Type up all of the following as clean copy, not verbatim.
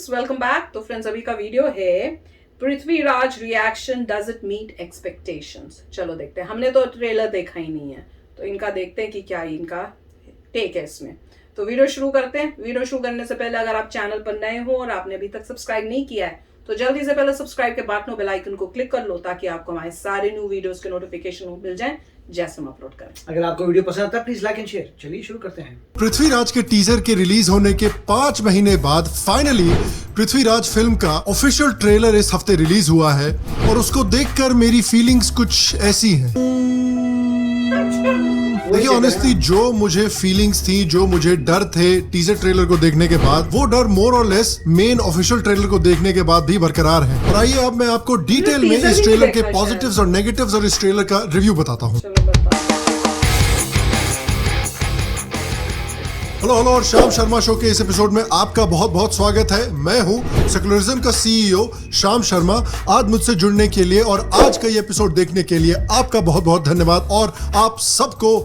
Friends, welcome back. तो friends, अभी का वीडियो है Prithviraj reaction does it meet expectations. चलो देखते हैं। हमने तो ट्रेलर देखा ही नहीं है, तो इनका देखते हैं कि क्या इनका टेक है इसमें। तो वीडियो शुरू करते हैं। वीडियो शुरू करने से पहले अगर आप चैनल पर नए हो और आपने अभी तक सब्सक्राइब नहीं किया है तो जल्दी से पहले सब्सक्राइब के बटन बेल आइकन को क्लिक कर लो ताकि आपको हमारे सारे न्यू वीडियोस के नोटिफिकेशन मिल जाएं जैसे हम अपलोड करें। अगर आपको वीडियो पसंद आता है प्लीज लाइक एंड शेयर। चलिए शुरू करते हैं। पृथ्वीराज के टीजर के रिलीज होने के 5 महीने बाद फाइनली पृथ्वीराज फिल्म का ऑफिशियल ट्रेलर इस हफ्ते रिलीज हुआ है और उसको देखकर मेरी फीलिंग्स कुछ ऐसी हैं। देखिए ऑनेस्टली जो मुझे फीलिंग्स थी, जो मुझे डर थे टीजर ट्रेलर को देखने के बाद, वो डर मोर और लेस मेन ऑफिशियल ट्रेलर को देखने के बाद भी बरकरार है। और आइए अब मैं आपको डिटेल में इस ट्रेलर के पॉजिटिव्स और नेगेटिव्स और इस ट्रेलर का रिव्यू बताता हूँ। हेलो और श्याम शर्मा शो के इस एपिसोड में आपका बहुत बहुत स्वागत है। मैं हूं सेक्युलरिज्म का सीईओ श्याम शर्मा। आज मुझसे जुड़ने के लिए और आज का ये एपिसोड देखने के लिए आपका बहुत बहुत धन्यवाद और आप सबको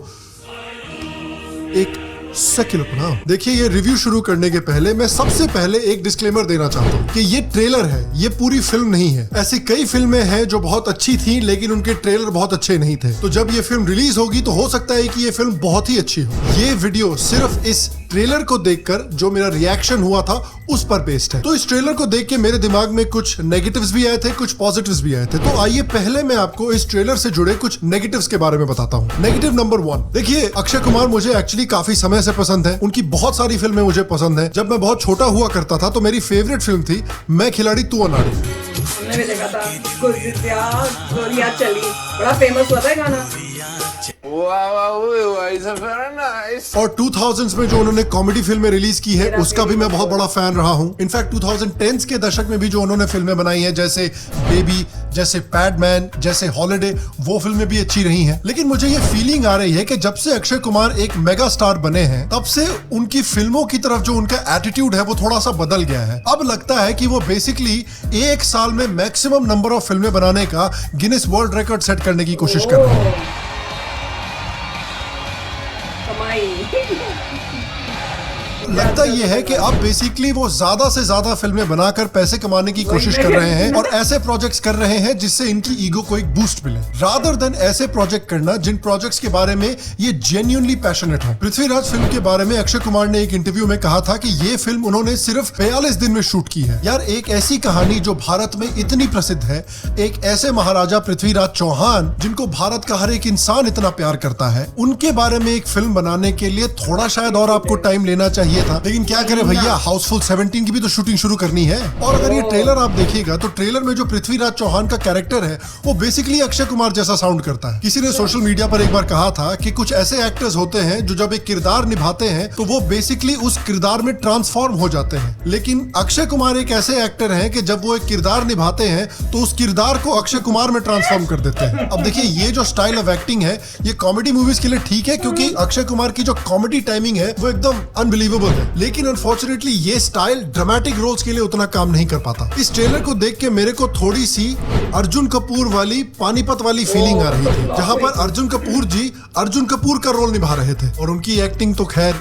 एक सेक्युलर प्रणाम। देखिए ये रिव्यू शुरू करने के पहले मैं सबसे पहले एक डिस्क्लेमर देना चाहता हूँ कि ये ट्रेलर है, ये पूरी फिल्म नहीं है। ऐसी कई फिल्में हैं जो बहुत अच्छी थी लेकिन उनके ट्रेलर बहुत अच्छे नहीं थे। तो जब ये फिल्म रिलीज होगी तो हो सकता है कि ये फिल्म बहुत ही अच्छी हो। ये वीडियो सिर्फ इस ट्रेलर को देखकर जो मेरा रिएक्शन हुआ था उस पर बेस्ड है। तो इस ट्रेलर को देख के मेरे दिमाग में कुछ नेगेटिव्स भी आए थे, कुछ पॉजिटिव्स भी आए थे। तो आइए पहले मैं आपको इस ट्रेलर से जुड़े कुछ नेगेटिव्स के बारे में बताता हूँ। नेगेटिव नंबर 1, देखिए अक्षय कुमार मुझे एक्चुअली काफी समय से पसंद है। उनकी बहुत सारी फिल्में मुझे पसंद है। जब मैं बहुत छोटा हुआ करता था तो मेरी फेवरेट फिल्म थी मैं खिलाड़ी तू अनाड़ी। हमने भी देखा था, गोलियां चली, बड़ा फेमस हुआ था गाना। और 2000s में जो उन्होंने कॉमेडी फिल्में रिलीज की है उसका भी मैं बहुत बड़ा फैन रहा हूँ। इनफैक्ट 2010s के दशक में भी जो उन्होंने फिल्में बनाई हैं जैसे बेबी, जैसे पैडमैन, जैसे हॉलिडे, वो फिल्में भी अच्छी रही हैं। लेकिन मुझे ये फीलिंग आ रही है कि जब से अक्षय कुमार एक मेगा स्टार बने हैं तब से उनकी फिल्मों की तरफ जो उनका एटीट्यूड है वो थोड़ा सा बदल गया है। अब लगता है कि वो बेसिकली एक साल में मैक्सिमम नंबर ऑफ फिल्में बनाने का गिनीज वर्ल्ड रिकॉर्ड सेट करने की कोशिश कर रहे हैं। लगता ये है कि अब बेसिकली वो ज्यादा से ज्यादा फिल्में बनाकर पैसे कमाने की कोशिश कर रहे हैं और ऐसे प्रोजेक्ट्स कर रहे हैं जिससे इनकी ईगो को एक बूस्ट मिले, रादर देन ऐसे प्रोजेक्ट करना जिन प्रोजेक्ट्स के बारे में ये जेन्युइनली पैशनेट हो। पृथ्वीराज फिल्म के बारे में अक्षय कुमार ने एक इंटरव्यू में कहा था कि ये फिल्म उन्होंने सिर्फ 42 दिन में शूट की है। यार एक ऐसी कहानी जो भारत में इतनी प्रसिद्ध है, एक ऐसे महाराजा पृथ्वीराज चौहान जिनको भारत का हर एक इंसान इतना प्यार करता है, उनके बारे में एक फिल्म बनाने के लिए थोड़ा शायद और आपको टाइम लेना चाहिए था। लेकिन क्या करें भैया, हाउसफुल 17 की भी तो शूटिंग शुरू करनी है। और अगर ये ट्रेलर आप देखिएगा तो ट्रेलर में जो पृथ्वीराज चौहान का कैरेक्टर है वो बेसिकली अक्षय कुमार जैसा साउंड करता है। किसी ने सोशल मीडिया पर एक बार कहा था कि कुछ ऐसे एक्टर्स होते हैं जो जब एक किरदार निभाते हैं तो वो बेसिकली उस किरदार में ट्रांसफॉर्म हो जाते हैं। लेकिन अक्षय कुमार एक ऐसे एक्टर हैं कि जब वो एक किरदार निभाते हैं तो उस किरदार को अक्षय कुमार में ट्रांसफॉर्म कर देते हैं। अब देखिए ये जो स्टाइल ऑफ एक्टिंग है ये कॉमेडी मूवीज के लिए ठीक है क्योंकि अक्षय कुमार की जो कॉमेडी टाइमिंग है वो एकदम अनबिलीवेबल है। लेकिन अनफॉर्चुनेटली ये स्टाइल ड्रामेटिक रोल्स के लिए उतना काम नहीं कर पाता। इस ट्रेलर को देख के मेरे को थोड़ी सी अर्जुन कपूर वाली पानीपत वाली फीलिंग आ रही थी, जहां पर अर्जुन कपूर जी अर्जुन कपूर का रोल निभा रहे थे और उनकी एक्टिंग तो खैर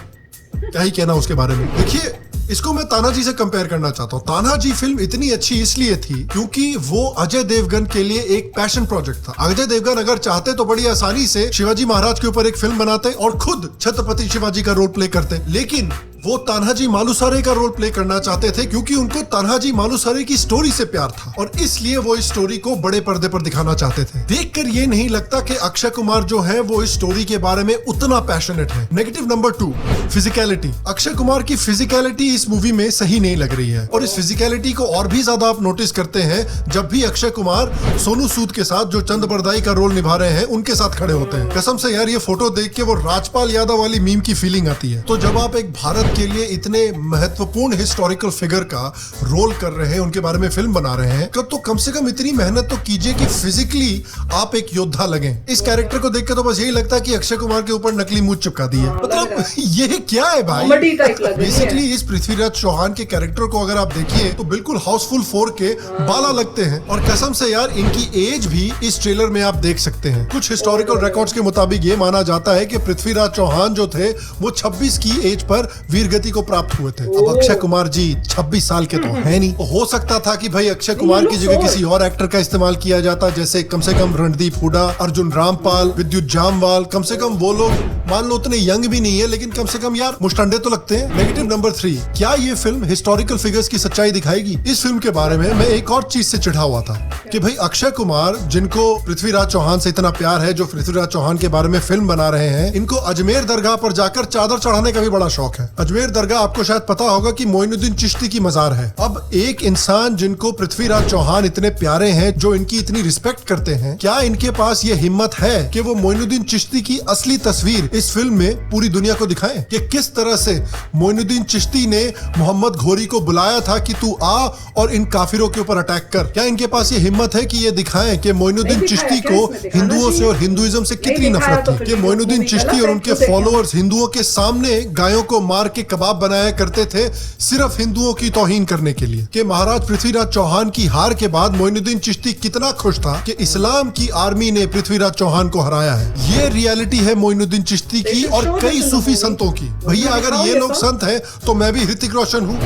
क्या ही कहना उसके बारे में। देखिए इसको मैं तानाजी से कंपेयर करना चाहता हूँ। तानाजी फिल्म इतनी अच्छी इसलिए थी क्योंकि वो अजय देवगन के लिए एक पैशन प्रोजेक्ट था। अजय देवगन अगर चाहते तो बड़ी आसानी से शिवाजी महाराज के ऊपर एक फिल्म बनाते और खुद छत्रपति शिवाजी का रोल प्ले करते, लेकिन वो तान्हाजी मालुसरे का रोल प्ले करना चाहते थे क्योंकि उनको तान्हाजी मालुसरे की स्टोरी से प्यार था और इसलिए वो इस स्टोरी को बड़े पर्दे पर दिखाना चाहते थे। देखकर ये नहीं लगता कि अक्षय कुमार जो है वो इस स्टोरी के बारे में उतना पैशनेट है। Negative number 2, physicality. Akshay Kumar की फिजिकलिटी इस मूवी में सही नहीं लग रही है और इस फिजिकलिटी को और भी ज्यादा आप नोटिस करते हैं जब भी अक्षय कुमार सोनू सूद के साथ जो चंद बरदाई का रोल निभा रहे हैं उनके साथ खड़े होते हैं। कसम से यार ये फोटो देख के वो राजपाल यादव वाली मीम की फीलिंग आती है। तो जब आप एक भारत के लिए इतने महत्वपूर्ण हिस्टोरिकल फिगर का रोल कर रहे हैं, उनके बारे में फिल्म बना रहे हैं, तो कम से कम इतनी मेहनत तो कीजिए कि फिजिकली आप एक योद्धा लगें। इस कैरेक्टर को देख के तो बस यही लगता है कि अक्षय कुमार के ऊपर नकली मूंछ चिपका दी है। मतलब ये क्या है भाई? बेसिकली इस पृथ्वीराज चौहान के कैरेक्टर को अगर आप देखिए तो बिल्कुल हाउसफुल 4 के बाला लगते हैं और कसम से यार इनकी एज भी इस ट्रेलर में आप देख सकते हैं। कुछ हिस्टोरिकल रिकॉर्ड्स के मुताबिक ये माना जाता है कि पृथ्वीराज चौहान जो थे वो 26 की एज पर वीर वीर गति को प्राप्त हुए थे। अब अक्षय कुमार जी 26 साल के तो है नहीं, तो हो सकता था कि भाई अक्षय कुमार की जगह किसी और एक्टर का इस्तेमाल किया जाता, जैसे कम से कम रणदीप हुडा, अर्जुन रामपाल, विद्युत जामवाल। कम से कम वो लोग मान लो उतने यंग भी नहीं है, लेकिन कम से कम यार मुस्टंडे तो लगते हैं। नेगेटिव नंबर 3, क्या ये फिल्म हिस्टोरिकल फिगर्स की सच्चाई दिखाएगी? इस फिल्म के बारे में मैं एक और चीज से चिढ़ा हुआ था कि भाई अक्षय कुमार, जिनको पृथ्वीराज चौहान से इतना प्यार है, जो पृथ्वीराज चौहान के बारे में फिल्म बना रहे हैं, इनको अजमेर दरगाह पर जाकर चादर चढ़ाने का भी बड़ा शौक है। अजमेर दरगाह आपको शायद पता होगा कि मोइनुद्दीन चिश्ती की मजार है। अब एक इंसान जिनको पृथ्वीराज चौहान इतने प्यारे हैं, जो इनकी इतनी रिस्पेक्ट करते हैं, क्या इनके पास ये हिम्मत है कि वो मोइनुद्दीन चिश्ती की असली तस्वीर इस फिल्म में पूरी दुनिया को दिखाएं कि किस तरह से मोइनुद्दीन चिश्ती ने मोहम्मद घोरी को बुलाया था कि तू आ और इन काफिरों के ऊपर अटैक कर? क्या इनके पास ये हिम्मत है कि ये दिखाएं कि मोइनुद्दीन चिश्ती को हिंदुओं से और हिंदुइज्म से कितनी नफरत थी, कि मोइनुद्दीन चिश्ती और उनके फॉलोअर्स हिंदुओं के सामने गायों को मार के कबाब बनाया करते थे सिर्फ हिंदुओं की तौहीन करने के लिए, कि महाराज पृथ्वीराज चौहान की हार के बाद मोइनुद्दीन चिश्ती कितना खुश था कि इस्लाम की आर्मी ने पृथ्वीराज चौहान को हराया है। ये रियलिटी है मोइनुद्दीन चिश्ती की और कई सूफी संतों की। भैया अगर ये लोग संत हैं तो मैं भी ऋतिक रोशन हूँ।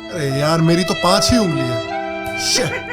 अरे यार मेरी तो 5 ही उंगली है।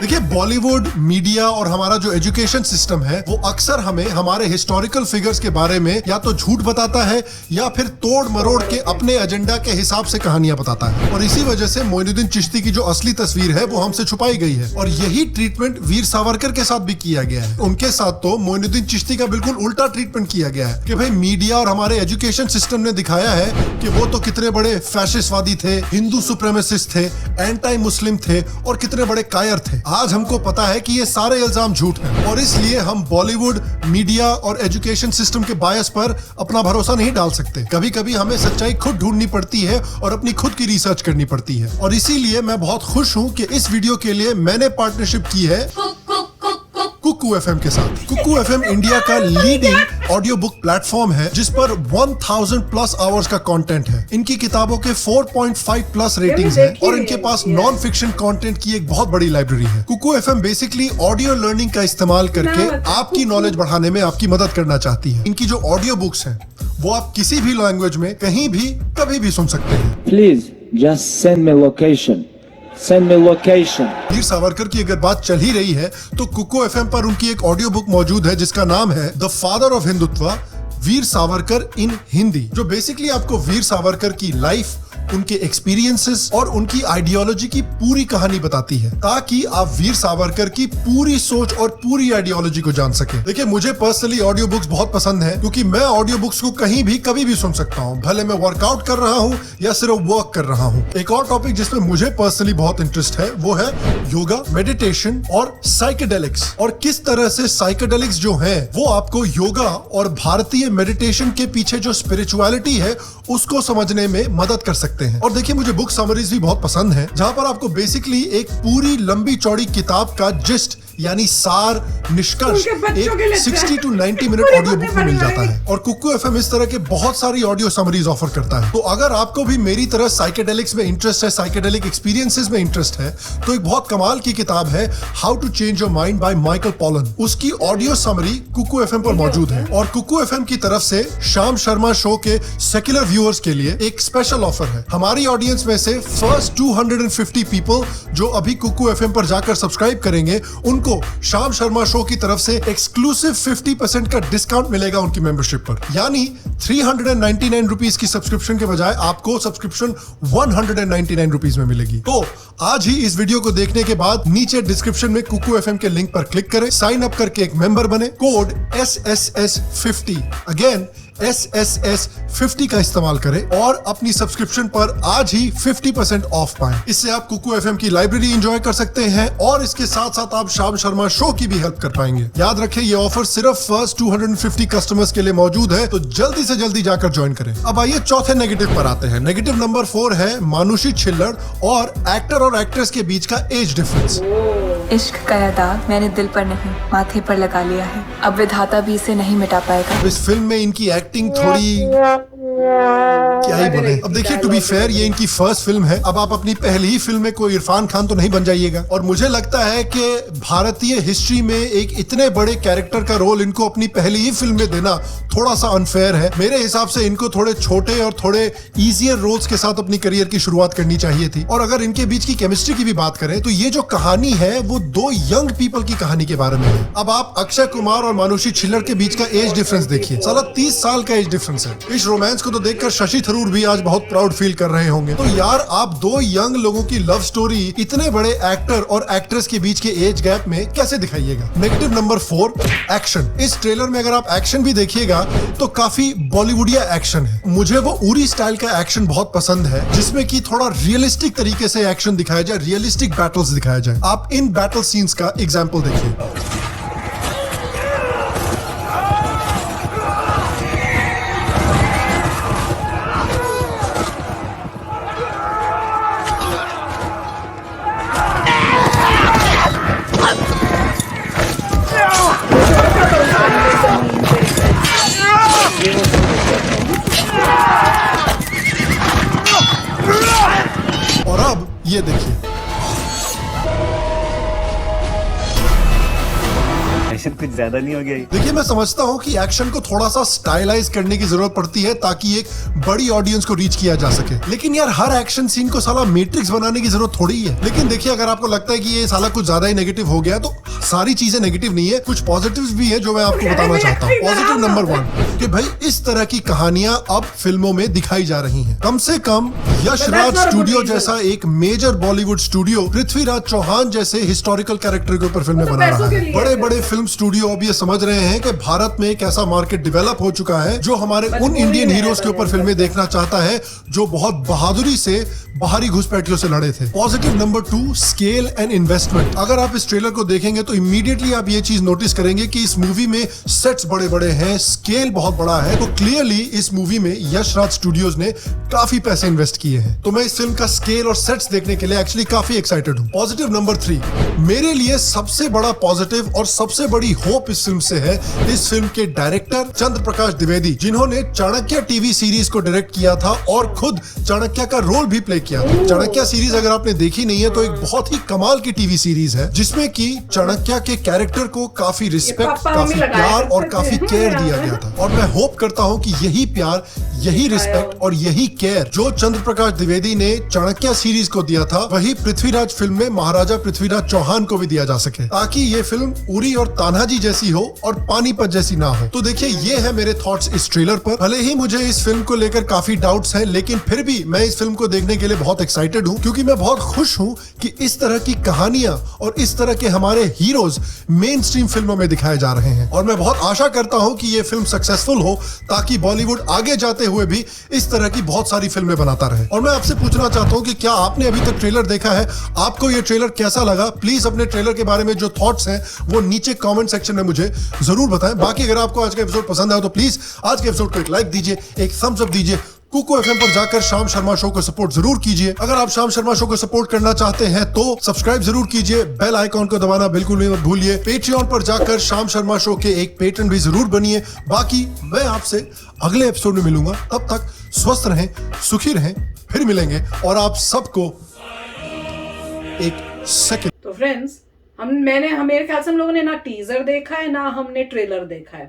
देखिए, बॉलीवुड मीडिया और हमारा जो एजुकेशन सिस्टम है वो अक्सर हमें हमारे हिस्टोरिकल फिगर्स के बारे में या तो झूठ बताता है या फिर तोड़ मरोड़ के अपने एजेंडा के हिसाब से कहानियां बताता है। और इसी वजह से मोइनुद्दीन चिश्ती की जो असली तस्वीर है वो हमसे छुपाई गई है। और यही ट्रीटमेंट वीर सावरकर के साथ भी किया गया है। उनके साथ तो मोइनुद्दीन चिश्ती का बिल्कुल उल्टा ट्रीटमेंट किया गया है कि भाई मीडिया और हमारे एजुकेशन सिस्टम ने दिखाया है कि वो तो कितने बड़े फैशिस्टवादी थे, हिंदू सुप्रीमेसिस्ट थे, एंटी मुस्लिम थे और कितने बड़े कायर थे। आज हमको पता है कि ये सारे इल्जाम झूठ हैं और इसलिए हम बॉलीवुड मीडिया और एजुकेशन सिस्टम के बायस पर अपना भरोसा नहीं डाल सकते। कभी कभी हमें सच्चाई खुद ढूंढनी पड़ती है और अपनी खुद की रिसर्च करनी पड़ती है। और इसीलिए मैं बहुत खुश हूं कि इस वीडियो के लिए मैंने पार्टनरशिप की है कुकू एफएम के साथ। कुकू एफएम इंडिया का लीडिंग ऑडियो बुक प्लेटफॉर्म है जिस पर 1000 प्लस आवर्स का कंटेंट है। इनकी किताबों के 4.5 प्लस रेटिंग्स हैं और इनके पास नॉन फिक्शन कंटेंट की एक बहुत बड़ी लाइब्रेरी है। Kuku FM basically audio learning का इस्तेमाल करके आपकी नॉलेज बढ़ाने में आपकी मदद करना चाहती है। इनकी जो ऑडियो बुक्स हैं वो आप किसी भी लैंग्वेज में कहीं भी कभी भी सुन सकते हैं। Please just send me location. Send me location. Veer Savarkar की अगर बात चल ही रही है तो कुकू एफएम पर उनकी एक ऑडियो बुक मौजूद है जिसका नाम है the father of Hindutva, Veer Savarkar इन हिंदी, जो बेसिकली आपको वीर सावरकर की लाइफ, उनके एक्सपीरियंसेस और उनकी आइडियोलॉजी की पूरी कहानी बताती है ताकि आप वीर सावरकर की पूरी सोच और पूरी आइडियोलॉजी को जान सके। देखिए, मुझे पर्सनली ऑडियो बुक्स बहुत पसंद है क्योंकि मैं ऑडियो बुक्स को कहीं भी कभी भी सुन सकता हूँ, भले मैं वर्कआउट कर रहा हूँ या सिर्फ वर्क कर रहा हूँ। एक और टॉपिक जिसमें मुझे पर्सनली बहुत इंटरेस्ट है वो है योगा, मेडिटेशन और साइकेडेलिक्स, और किस तरह से साइकेडेलिक्स जो है वो आपको योगा और भारतीय मेडिटेशन के पीछे जो स्पिरिचुअलिटी है उसको समझने में मदद कर सकते हैं। और देखिए, मुझे बुक समरीज भी बहुत पसंद है जहां पर आपको बेसिकली एक पूरी लंबी चौड़ी किताब का जिस्ट यानी सार, निष्कर्ष एक 60 to 90 मिनट ऑडियो बुक में मिल जाता है। और कुकू एफएम इस तरह के बहुत सारी ऑडियो समरीज ऑफर करता है। तो अगर आपको भी मेरी तरह साइकेडेलिक्स में इंटरेस्ट है, साइकेडेलिक एक्सपीरियंसेस में इंटरेस्ट है, तो एक बहुत कमाल की किताब है how to change your mind by Michael Pollan. उसकी ऑडियो समरी कुकू एफएम पर मौजूद है। और कुकू एफएम की तरफ से श्याम शर्मा शो के सेक्युलर व्यूअर्स के लिए एक स्पेशल ऑफर है। हमारी ऑडियंस में से फर्स्ट 250 पीपल जो अभी कुकू एफएम पर जाकर सब्सक्राइब करेंगे उनको श्याम शर्मा शो की तरफ से एक्सक्लूसिव 50% का डिस्काउंट मिलेगा उनकी मेंबरशिप पर। यानी 399 रुपीस की सब्सक्रिप्शन के बजाय आपको सब्सक्रिप्शन 199 रुपीस में मिलेगी। तो आज ही इस वीडियो को देखने के बाद नीचे डिस्क्रिप्शन में कुकू एफएम के लिंक पर क्लिक करें, साइन अप करके एक मेंबर बने, कोड SSS50 अगेन SSS50 का इस्तेमाल करें और अपनी सब्सक्रिप्शन पर आज ही 50% ऑफ पाएं। इससे आप कुकू एफएम की लाइब्रेरी एंजॉय कर सकते हैं और इसके साथ साथ आप श्याम शर्मा शो की भी हेल्प कर पाएंगे। याद रखें, ये ऑफर सिर्फ फर्स्ट 250 कस्टमर्स के लिए मौजूद है, तो जल्दी से जल्दी जाकर ज्वाइन करें। अब आइए चौथे नेगेटिव पर आते हैं। नेगेटिव नंबर 4 है मानुषी छिल्लर और एक्टर और एक्ट्रेस के बीच का एज डिफरेंस। इश्क का दाग मैंने दिल पर नहीं माथे पर लगा लिया है, अब विधाता भी इसे नहीं मिटा पाएगा। इस फिल्म में इनकी एक्टिंग थोड़ी क्या ही बोले। अब देखिए, टू बी फेयर, ये इनकी फर्स्ट फिल्म है। अब आप अपनी पहली ही फिल्म में कोई इरफान खान तो नहीं बन जाइएगा। और मुझे लगता है कि भारतीय हिस्ट्री में एक इतने बड़े कैरेक्टर का रोल इनको अपनी पहली ही फिल्म में देना थोड़ा सा अनफेयर है। मेरे हिसाब से इनको थोड़े छोटे और थोड़े इजियर रोल्स के साथ अपनी करियर की शुरुआत करनी चाहिए थी। और अगर इनके बीच की केमिस्ट्री की भी बात करें तो ये जो कहानी है वो दो यंग पीपल की कहानी के बारे में है। अब आप अक्षय कुमार और मानुषी छिल्लर के बीच का एज डिफरेंस देखिए, साला 30 साल का एज डिफरेंस है। इस रोमांस को तो देखकर शशि थरूर भी आज बहुत प्राउड फील कर रहे होंगे। तो यार, आप दो यंग लोगों की लव स्टोरी इतने बड़े एक्टर और एक्ट्रेस के बीच के एज गैप में कैसे दिखाइएगा। Negative number 4, action. इस ट्रेलर में अगर आप एक्शन भी देखिएगा तो काफी बॉलीवुडिया एक्शन है। मुझे वो उरी स्टाइल का एक्शन बहुत पसंद है, जिसमें कि थोड़ा रियलिस्टिक तरीके से एक्शन दिखाया जाए, रियलिस्टिक बैटल्स दिखाया जाए। आप इन बैटल सीन्स का एग्जाम्पल देखिए। और अब ये देखिए, एक्शन कुछ ज्यादा नहीं हो गया? देखिए, मैं समझता हूँ कि एक्शन को थोड़ा सा स्टाइलाइज करने की जरूरत पड़ती है ताकि एक बड़ी ऑडियंस को रीच किया जा सके। लेकिन यार, हर एक्शन सीन को साला मैट्रिक्स बनाने की जरूरत थोड़ी ही है। लेकिन देखिए, अगर आपको लगता है कि ये साला कुछ ज्यादा ही नेगेटिव हो गया, तो सारी चीजें नेगेटिव नहीं है, कुछ पॉजिटिव्स भी है जो मैं आपको बताना चाहता हूँ। पॉजिटिव नंबर 1 कि भाई इस तरह की कहानियां अब फिल्मों में दिखाई जा रही हैं। कम से कम यशराज स्टूडियो जैसा एक major Bollywood studio Prithviraj Chauhan जैसे हिस्टोरिकल कैरेक्टर के ऊपर फिल्में बना रहा है। बड़े बड़े फिल्म स्टूडियो अब ये समझ रहे हैं कि भारत में एक ऐसा मार्केट डेवलप हो चुका है जो हमारे उन इंडियन हीरोज के ऊपर फिल्में देखना चाहता है जो बहुत बहादुरी से बाहरी घुसपैठियों से लड़े थे। Positive number 2, scale and investment. अगर आप इस ट्रेलर को देखेंगे तो इमीडिएटली आप ये चीज नोटिस करेंगे कि इस मूवी में सेट्स बड़े बड़े हैं, स्केल बहुत बड़ा है। तो क्लियरली इस मूवी में यशराज स्टूडियोज ने काफी पैसे इन्वेस्ट किए हैं। तो मैं इस फिल्म का स्केल और सेट्स देखने के लिए एक्चुअली काफी एक्साइटेड हूँ। पॉजिटिव नंबर 3, मेरे लिए सबसे बड़ा पॉजिटिव और सबसे बड़ी होप इस फिल्म से है इस फिल्म के डायरेक्टर चंद्र प्रकाश द्विवेदी, जिन्होंने चाणक्य टीवी सीरीज को डायरेक्ट किया था और खुद चाणक्य का रोल भी प्ले किया था। चाणक्य सीरीज अगर आपने देखी नहीं है तो एक बहुत ही कमाल की टीवी सीरीज है, जिसमें कि चाणक्य के कैरेक्टर को काफी रिस्पेक्ट, काफी प्यार और काफी केयर दिया गया था। और मैं होप करता हूं कि यही प्यार, यही रिस्पेक्ट और यही केयर जो चंद्र प्रकाश द्विवेदी ने चाणक्य सीरीज को दिया था, वही पृथ्वीराज फिल्म में महाराजा पृथ्वीराज चौहान को भी दिया जा सके, ताकि ये फिल्म उरी और तान्हाजी जैसी हो और पानीपत जैसी ना हो। तो देखिए, ये है मेरे थॉट्स इस ट्रेलर पर। भले ही मुझे इस फिल्म को लेकर काफी डाउट्स हैं, लेकिन फिर भी मैं इस फिल्म को देखने के लिए बहुत एक्साइटेड हूं, क्योंकि मैं बहुत खुश हूं कि इस तरह की कहानियां और इस तरह के हमारे हीरोज मेन स्ट्रीम फिल्मों में दिखाए जा रहे हैं। और मैं बहुत आशा करता हूं कि ये फिल्म सक्सेसफुल हो, ताकि बॉलीवुड आगे जाते हुए भी इस तरह की बहुत सारी फिल्में बनाता रहे। और मैं आपसे पूछना चाहता हूं कि क्या आपने अभी तक ट्रेलर देखा है? आपको ये ट्रेलर कैसा लगा? प्लीज अपने ट्रेलर के बारे में जो थॉट्स हैं वो नीचे कमेंट सेक्शन में मुझे जरूर बताएं। बाकी अगर आपको आज का एपिसोड पसंद आया तो प्लीज आज के एपिसोड को एक लाइक दीजिए, एक थम्स अप दीजिए। कुको एफएम पर जाकर शाम शर्मा शो को सपोर्ट जरूर कीजिए। अगर आप शाम शर्मा शो को सपोर्ट करना चाहते हैं तो सब्सक्राइब जरूर कीजिए, बेल आइकॉन को दबाना बिल्कुल नहीं भूलिए। पेट्रियन पर जाकर शाम शर्मा शो के एक पेट्रन भी जरूर बनिए। बाकी मैं आपसे अगले एपिसोड में मिलूंगा, तब तक स्वस्थ रहें, सुखी रहें, फिर मिलेंगे। और आप सबको एक सेकंड। तो फ्रेंड्स, मेरे ख्याल से हम लोगों ने ना टीजर देखा है ना हमने ट्रेलर देखा है,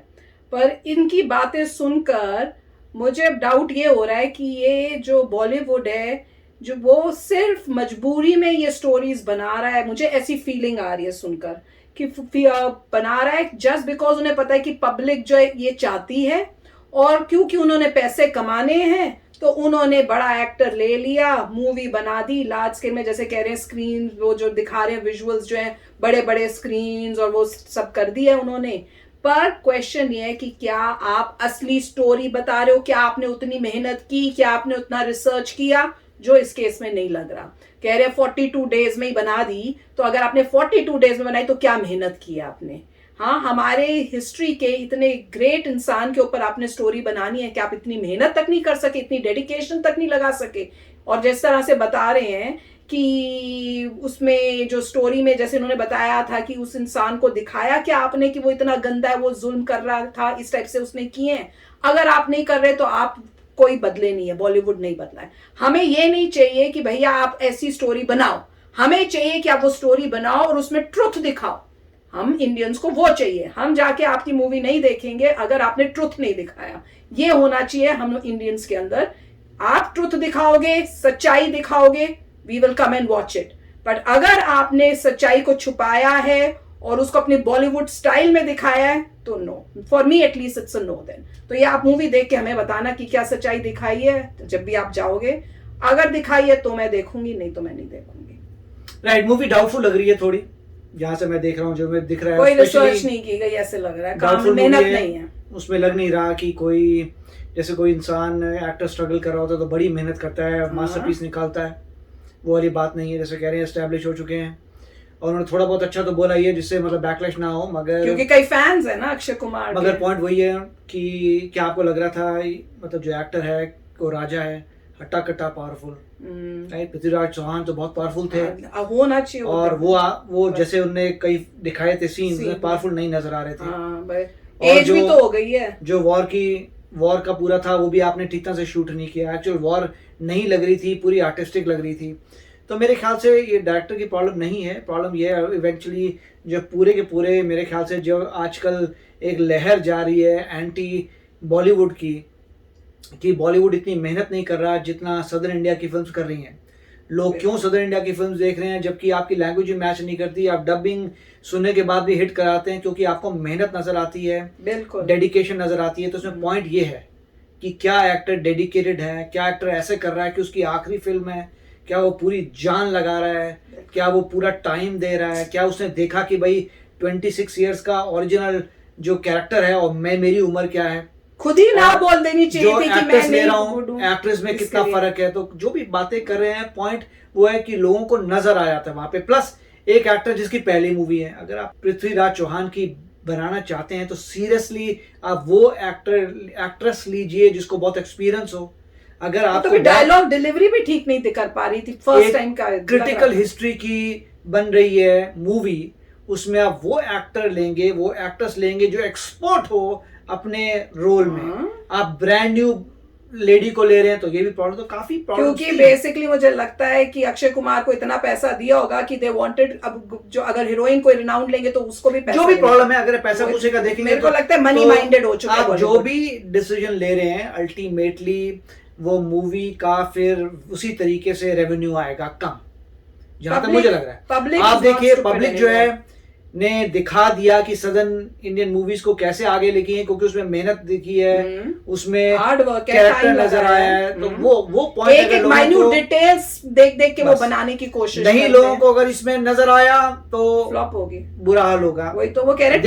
पर इनकी बातें सुनकर मुझे अब डाउट ये हो रहा है कि ये जो बॉलीवुड है, जो वो सिर्फ मजबूरी में ये स्टोरीज बना रहा है। मुझे ऐसी फीलिंग आ रही है सुनकर कि बना रहा है जस्ट बिकॉज उन्हें पता है कि पब्लिक जो है ये चाहती है, और क्योंकि उन्होंने पैसे कमाने हैं तो उन्होंने बड़ा एक्टर ले लिया, मूवी बना दी लार्ज स्केल में, जैसे कह रहे हैं स्क्रीन वो जो दिखा रहे हैं विजुअल्स जो हैं बड़े बड़े स्क्रीन्स और वो सब कर दिया है उन्होंने। पर क्वेश्चन ये है कि क्या आप असली स्टोरी बता रहे हो? क्या आपने उतनी मेहनत की? क्या आपने उतना रिसर्च किया? जो इस केस में नहीं लग रहा। कह रहे 42 डेज में ही बना दी, तो अगर आपने 42 डेज में बनाई तो क्या मेहनत की आपने? हाँ, हमारे हिस्ट्री के इतने ग्रेट इंसान के ऊपर आपने स्टोरी बनानी है कि आप इतनी मेहनत तक नहीं कर सके, इतनी डेडिकेशन तक नहीं लगा सके। और जिस तरह से बता रहे हैं कि उसमें जो स्टोरी में जैसे उन्होंने बताया था कि उस इंसान को दिखाया क्या आपने कि वो इतना गंदा है, वो जुल्म कर रहा था, इस टाइप से उसने किए हैं। अगर आप नहीं कर रहे तो आप कोई बदले नहीं है, बॉलीवुड नहीं बदला है। हमें ये नहीं चाहिए कि भैया आप ऐसी स्टोरी बनाओ, हमें चाहिए कि आप वो स्टोरी बनाओ और उसमें ट्रुथ दिखाओ। हम इंडियंस को वो चाहिए। हम जाके आपकी मूवी नहीं देखेंगे अगर आपने ट्रुथ नहीं दिखाया। ये होना चाहिए हम इंडियंस के अंदर। आप ट्रुथ दिखाओगे, सच्चाई दिखाओगे, we will come and watch it. But अगर आपने सच्चाई को छुपाया है और उसको अपनी बॉलीवुड स्टाइल में दिखाया है तो no, for me at least it's a no then. तो ये आप मूवी देख के हमें बताना कि क्या सच्चाई दिखाई है जब भी आप जाओगे। अगर दिखाई है तो मैं देखूंगी, नहीं तो मैं नहीं देखूंगी। राइट, मूवी डाउटफुल लग रही है थोड़ी, जहां से मैं देख रहा हूँ, जो मैं दिख रहा है कोई रिसर्च नहीं की गई, ऐसे लग रहा है काम में मेहनत नहीं है। उसमें लग नहीं रहा कि कोई, जैसे कोई इंसान एक्टर स्ट्रगल कर रहा होता है तो बड़ी मेहनत करता है, मास्टरपीस निकालता है, वो वाली बात नहीं है। जैसे कह रहे हैं एस्टैब्लिश हो चुके हैं और उन्होंने थोड़ा बहुत अच्छा तो बोला ही है जिससे मतलब बैकलैश ना हो, मगर क्योंकि कई फैंस है ना अक्षय कुमार के। मगर पॉइंट वही है कि क्या आपको लग रहा था मतलब जो एक्टर है वो राजा है, हट्टा कट्टा पावरफुल, राइट? पृथ्वीराज चौहान तो बहुत पावरफुल थे, होना चाहिए। और वो जैसे उनने कई दिखाए थे सीन पावरफुल नहीं नजर आ रहे थे। एज भी तो हो गई है। जो वॉर का पूरा था वो भी आपने ठीक तरह से शूट नहीं किया। एक्चुअल वॉर नहीं लग रही थी, पूरी आर्टिस्टिक लग रही थी। तो मेरे ख्याल से ये डायरेक्टर की प्रॉब्लम नहीं है, प्रॉब्लम ये है इवेंचुअली जो पूरे के पूरे मेरे ख्याल से जो आजकल एक लहर जा रही है एंटी बॉलीवुड की, कि बॉलीवुड इतनी मेहनत नहीं कर रहा जितना सदर्न इंडिया की फिल्म्स कर रही हैं। लोग क्यों सदर्न इंडिया की फिल्म्स देख रहे हैं जबकि आपकी लैंग्वेज भी मैच नहीं करती, आप डबिंग सुनने के बाद भी हिट कराते हैं क्योंकि आपको मेहनत नजर आती है, बिल्कुल डेडिकेशन नजर आती है। तो उसमें पॉइंट ये है कि क्या एक्टर डेडिकेटेड है, क्या एक्टर ऐसे कर रहा है कि उसकी आखिरी फिल्म है, क्या वो पूरी जान लगा रहा है, क्या वो पूरा टाइम दे रहा है, क्या उसने देखा कि भाई 26 इयर्स का ओरिजिनल जो कैरेक्टर है और मेरी उम्र क्या है, खुद ही ना बोल देनी चाहिए जो थी कि एक्ट्रेस मैं ले नहीं रहा हूँ, एक्ट्रेस में कितना फर्क है। तो जो भी बातें कर रहे हैं पॉइंट वो है कि लोगों को नजर आ जाता है वहां पे। प्लस एक एक्टर जिसकी पहली मूवी है, अगर आप पृथ्वीराज चौहान की बनाना चाहते हैं तो सीरियसली आप वो एक्ट्रेस लीजिए जिसको बहुत एक्सपीरियंस हो। अगर आप तो डायलॉग डिलीवरी भी ठीक नहीं कर पा रही थी फर्स्ट टाइम का, क्रिटिकल हिस्ट्री की बन रही है मूवी, उसमें आप वो एक्टर लेंगे, वो एक्ट्रेस लेंगे जो एक्सपर्ट हो अपने रोल में। आप ब्रांड न्यू लेडी को ले रहे हैं तो ये भी प्रॉब्लम, तो काफी प्रॉब्लम। क्योंकि बेसिकली मुझे लगता है कि अक्षय कुमार को इतना पैसा दिया होगा कि दे वांटेड, अब जो अगर हीरोइन को रिनाउंड लेंगे तो उसको भी पैसा, जो भी प्रॉब्लम है, अगर पैसा पूछे का देखेंगे मेरे को लगता है मनी माइंडेड हो चुका है। आप जो भी डिसीजन ले रहे हैं अल्टीमेटली वो मूवी का फिर उसी तरीके से रेवेन्यू आएगा कम, जहां तक मुझे लग रहा है। आप देखिए पब्लिक जो है ने दिखा दिया कि सदर्न इंडियन मूवीज को कैसे आगे लेके हैं, क्योंकि उसमें मेहनत दिखी है, उसमें हार्ड वर्क, कैरेक्टर नजर आया है। तो वो पॉइंट एक माइन्यूट डिटेल्स देख देख के वो बनाने की कोशिश नहीं, लोगों को अगर इसमें नजर आया तो फ्लॉप होगी, बुरा हाल होगा। वही तो वो कह रहे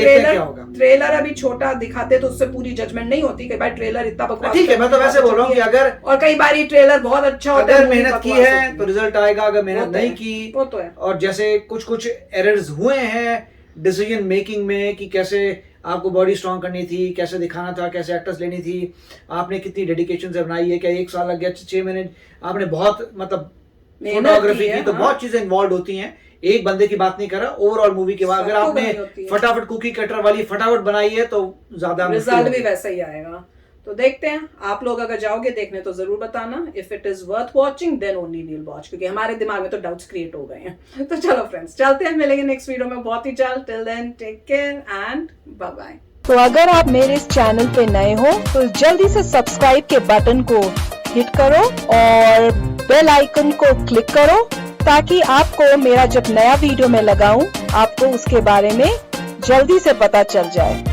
ट्रेलर अभी छोटा दिखाते तो उससे पूरी जजमेंट नहीं होती कि भाई ट्रेलर इतना बकवास। ठीक है, मैं तो वैसे बोल रहा हूँ कि अगर, और कई बार ट्रेलर बहुत अच्छा होता है, अगर मेहनत की है तो रिजल्ट आएगा, अगर मेहनत नहीं की वो तो है। और जैसे कुछ एरर्स हुए हैं डिसीजन मेकिंग में कि कैसे आपको बॉडी स्ट्रॉन्ग करनी थी, कैसे दिखाना था, कैसे एक्टर्स लेनी थी, आपने कितनी डेडिकेशन से बनाई है, क्या 1 साल लग गया, 6 महीने, आपने बहुत मतलब फोटोग्राफी की, तो बहुत चीजें इन्वॉल्व होती हैं। एक बंदे की बात नहीं कर रहा, ओवरऑल मूवी के बाद अगर आपने फटाफट कुकी कटर वाली फटाफट बनाई है तो ज्यादा रिजल्ट भी वैसा ही आएगा। तो देखते हैं, आप लोग अगर जाओगे देखने तो जरूर बताना। If it is worth watching then only we'll watch, क्योंकि हमारे दिमाग में तो डाउट्स क्रिएट हो गए हैं। तो चलो फ्रेंड्स, चलते हैं, मिलेंगे नेक्स्ट वीडियो में बहुत ही जल्द। Till then take care and bye bye. तो अगर आप मेरे इस चैनल पे नए हो तो जल्दी से सब्सक्राइब के बटन को हिट करो और बेल आइकन को क्लिक करो ताकि आपको मेरा जब नया वीडियो मैं लगाऊं आपको उसके बारे में जल्दी से पता चल जाए।